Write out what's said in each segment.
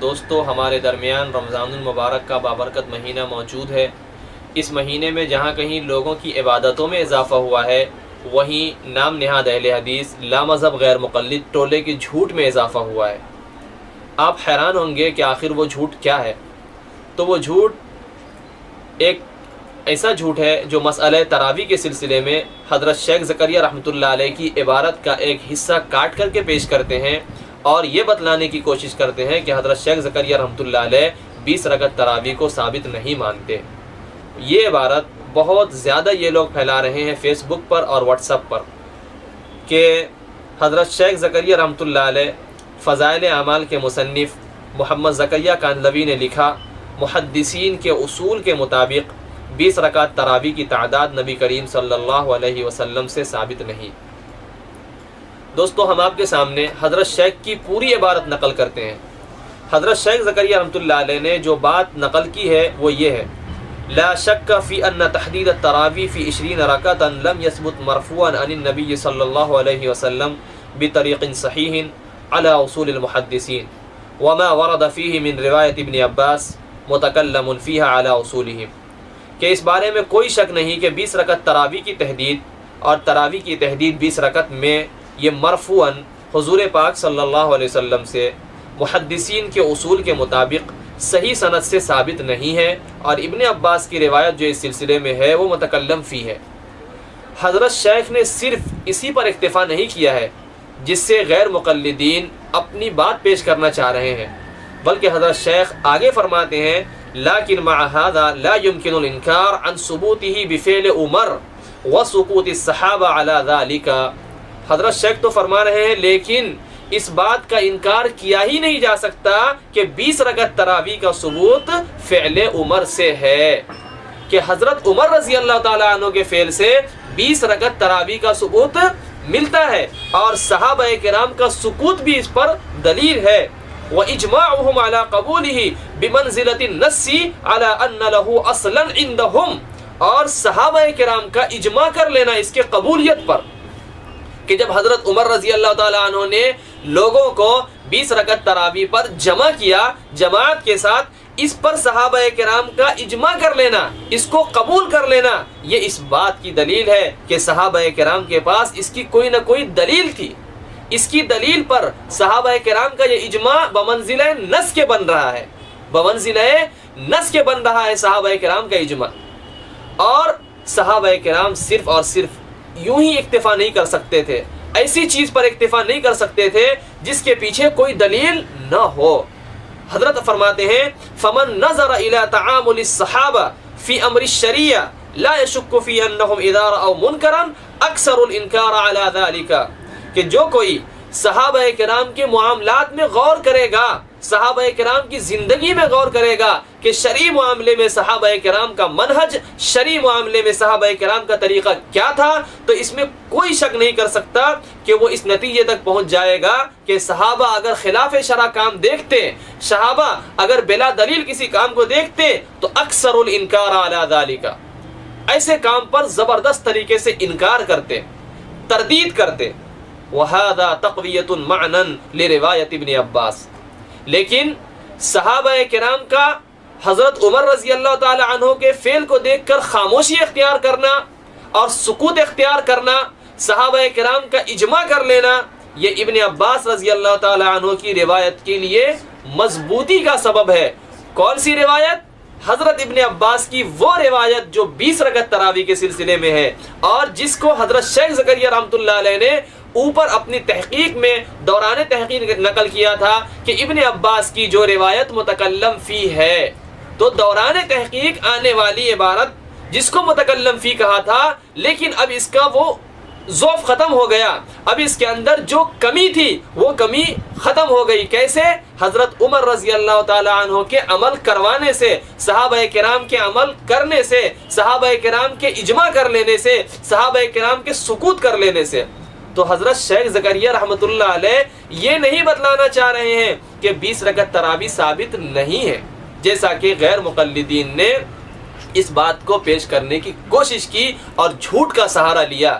دوستو ہمارے درمیان رمضان المبارک کا بابرکت مہینہ موجود ہے۔ اس مہینے میں جہاں کہیں لوگوں کی عبادتوں میں اضافہ ہوا ہے، وہیں نام نہاد اہل حدیث لامذہب غیر مقلد ٹولے کے جھوٹ میں اضافہ ہوا ہے۔ آپ حیران ہوں گے کہ آخر وہ جھوٹ کیا ہے؟ تو وہ جھوٹ ایک ایسا جھوٹ ہے جو مسئلہ تراویح کے سلسلے میں حضرت شیخ زکریا رحمۃ اللہ علیہ کی عبارت کا ایک حصہ کاٹ کر کے پیش کرتے ہیں اور یہ بتلانے کی کوشش کرتے ہیں کہ حضرت شیخ زکریا رحمۃ اللہ علیہ 20 رکعت تراویح کو ثابت نہیں مانتے۔ یہ عبارت بہت زیادہ یہ لوگ پھیلا رہے ہیں فیس بک پر اور واٹس ایپ پر کہ حضرت شیخ زکریا رحمۃ اللہ علیہ فضائل اعمال کے مصنف محمد زکریا کاندلوی نے لکھا، محدثین کے اصول کے مطابق 20 رکعت تراویح کی تعداد نبی کریم صلی اللہ علیہ وسلم سے ثابت نہیں۔ دوستو ہم آپ کے سامنے حضرت شیخ کی پوری عبارت نقل کرتے ہیں۔ حضرت شیخ زکریا رحمۃ اللہ علیہ نے جو بات نقل کی ہے وہ یہ ہے، لا شک فی ان تحدید التراویح فی 20 رکعۃ لم یثبت مرفوعا عن النبی صلی اللہ علیہ وسلم بطریق صحیح علی اصول المحدثین وما ورد فیہ من روایت ابن عباس متکلم فیہا علی اصولہم، کہ اس بارے میں کوئی شک نہیں کہ 20 رکعت تراویح کی تحدید اور تراویح کی تحدید 20 رکعت میں یہ مرفوعاً حضور پاک صلی اللہ علیہ وسلم سے محدثین کے اصول کے مطابق صحیح سند سے ثابت نہیں ہے، اور ابن عباس کی روایت جو اس سلسلے میں ہے وہ متکلم فی ہے۔ حضرت شیخ نے صرف اسی پر اکتفا نہیں کیا ہے جس سے غیر مقلدین اپنی بات پیش کرنا چاہ رہے ہیں، بلکہ حضرت شیخ آگے فرماتے ہیں، لیکن مع هذا لا يمكن الانکار عن ثبوته بفعل عمر وسقوط الصحابہ على ذلك۔ حضرت شیخ تو فرما رہے ہیں لیکن اس بات کا انکار کیا ہی نہیں جا سکتا کہ 20 رکعت تراویح کا ثبوت فعل عمر سے ہے، کہ حضرت عمر رضی اللہ تعالیٰ عنہ کے فعل سے 20 رکعت تراویح کا ثبوت ملتا ہے، اور صحابہ کرام کا سکوت بھی اس پر دلیل ہے۔ وَإِجْمَاعُهُمْ عَلَى قَبُولِهِ بِمَنْزِلَةِ النَّسِّ عَلَى أَنَّ لَهُ أَصْلًا عِنْدَهُمْ، اور صحابہ کرام کا اجماع کر لینا اس کے قبولیت پر، کہ جب حضرت عمر رضی اللہ تعالیٰ عنہ نے لوگوں کو 20 رکعت تراویح پر جمع کیا جماعت کے ساتھ، اس پر صحابہ کرام کا اجماع کر لینا، اس کو قبول کر لینا، یہ اس بات کی دلیل ہے کہ صحابہ کرام کے پاس اس کی کوئی نہ کوئی دلیل تھی۔ اس کی دلیل پر صحابہ کرام کا یہ اجماع بمنزلہ نص کے بن رہا ہے، بمنزلہ نص کے بن رہا ہے صحابہ کرام کا اجماع، اور صحابہ کرام صرف اور صرف یوں ہی اکتفا نہیں کر سکتے تھے، ایسی چیز پر اکتفا نہیں کر سکتے تھے جس کے پیچھے کوئی دلیل نہ ہو۔ حضرت فرماتے ہیں، فمن نظر الى تعامل الصحابہ فی امر الشریعہ لا یشک فی انہم اذا رأوا منکرا اکثر الانکار علی ذلک، کہ جو کوئی صحابہ کرام کے معاملات میں غور کرے گا، صحابہ کرام کی زندگی میں غور کرے گا کہ شرعی معاملے میں صحابہ کرام کا منہج، شرعی معاملے میں صحابہ کرام کا طریقہ کیا تھا، تو اس میں کوئی شک نہیں کر سکتا کہ وہ اس نتیجے تک پہنچ جائے گا کہ صحابہ اگر خلاف شرع کام دیکھتے، صحابہ اگر بلا دلیل کسی کام کو دیکھتے تو اکثر الانکار علی ذالک، ایسے کام پر زبردست طریقے سے انکار کرتے، تردید کرتے۔ وَهَذَا تَقْوِيَةٌ مَعْنًا لِرِوَایَةِ ابن عباس، لیکن صحابہ کرام کا حضرت عمر رضی اللہ تعالی عنہ کے فعل کو دیکھ کر خاموشی اختیار کرنا اور سکوت اختیار کرنا، صحابہ کرام کا اجماع کر لینا، یہ ابن عباس رضی اللہ تعالی عنہ کی روایت کے لیے مضبوطی کا سبب ہے۔ کون سی روایت؟ حضرت ابن عباس کی وہ روایت جو 20 رکعت تراویح کے سلسلے میں ہے، اور جس کو حضرت شیخ زکریا رحمۃ اللہ علیہ نے اوپر اپنی تحقیق میں دوران تحقیق نقل کیا تھا کہ ابن عباس کی جو روایت متکلم فی ہے، تو دوران تحقیق آنے والی عبارت جس کو متکلم فی کہا تھا، لیکن اب اس کا وہ ذوف ختم ہو گیا، اب اس کے اندر جو کمی تھی وہ کمی ختم ہو گئی۔ کیسے؟ حضرت عمر رضی اللہ تعالی عنہ کے عمل کروانے سے، صحابہ کرام کے عمل کرنے سے، صحابہ کرام کے اجماع کر لینے سے، صحابہ کرام کے سکوت کر لینے سے۔ تو حضرت شیخ زکریا رحمۃ اللہ علیہ یہ نہیں بتلانا چاہ رہے ہیں کہ 20 رکعت تراویح ثابت نہیں ہے، جیسا کہ غیر مقلدین نے اس بات کو پیش کرنے کی کوشش کی اور جھوٹ کا سہارا لیا۔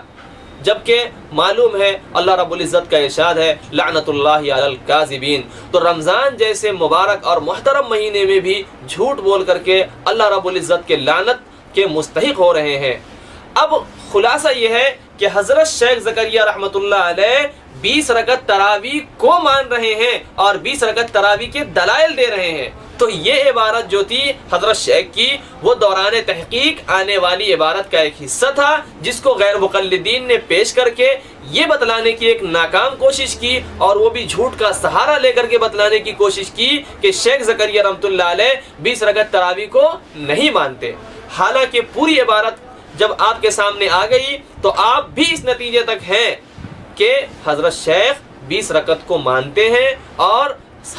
جبکہ معلوم ہے اللہ رب العزت کا ارشاد ہے لعنت اللہ علی الکاذبین۔ تو رمضان جیسے مبارک اور محترم مہینے میں بھی جھوٹ بول کر کے اللہ رب العزت کے لعنت کے مستحق ہو رہے ہیں۔ اب خلاصہ یہ ہے کہ حضرت شیخ زکریا رحمۃ اللہ علیہ 20 رکعت تراویح کو مان رہے ہیں اور 20 رکعت تراویح کے دلائل دے رہے ہیں۔ تو یہ عبارت جو تھی حضرت شیخ کی، وہ دوران تحقیق آنے والی عبارت کا ایک حصہ تھا، جس کو غیر مقلدین نے پیش کر کے یہ بتلانے کی ایک ناکام کوشش کی، اور وہ بھی جھوٹ کا سہارا لے کر کے بتلانے کی کوشش کی کہ شیخ زکریا رحمۃ اللہ علیہ 20 رکعت تراویح کو نہیں مانتے۔ حالانکہ پوری عبارت جب آپ کے سامنے آ گئی تو آپ بھی اس نتیجے تک ہیں کہ حضرت شیخ 20 رکعت کو مانتے ہیں اور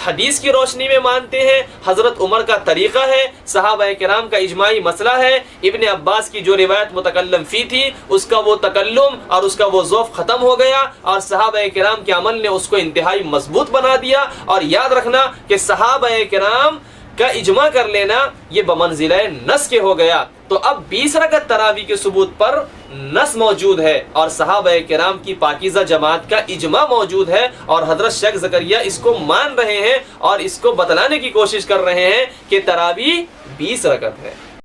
حدیث کی روشنی میں مانتے ہیں، حضرت عمر کا طریقہ ہے، صحابہ کرام کا اجماعی مسئلہ ہے، ابن عباس کی جو روایت متکلم فی تھی اس کا وہ تکلم اور اس کا وہ ذوف ختم ہو گیا، اور صحابہ کرام کے عمل نے اس کو انتہائی مضبوط بنا دیا۔ اور یاد رکھنا کہ صحابہ کرام کا اجماع کر لینا یہ بمنزلہ نص کے ہو گیا۔ تو اب 20 رکعت تراویح کے ثبوت پر نص موجود ہے اور صحابہ کرام کی پاکیزہ جماعت کا اجماع موجود ہے، اور حضرت شیخ زکریا اس کو مان رہے ہیں اور اس کو بتلانے کی کوشش کر رہے ہیں کہ تراویح 20 رکعت ہے۔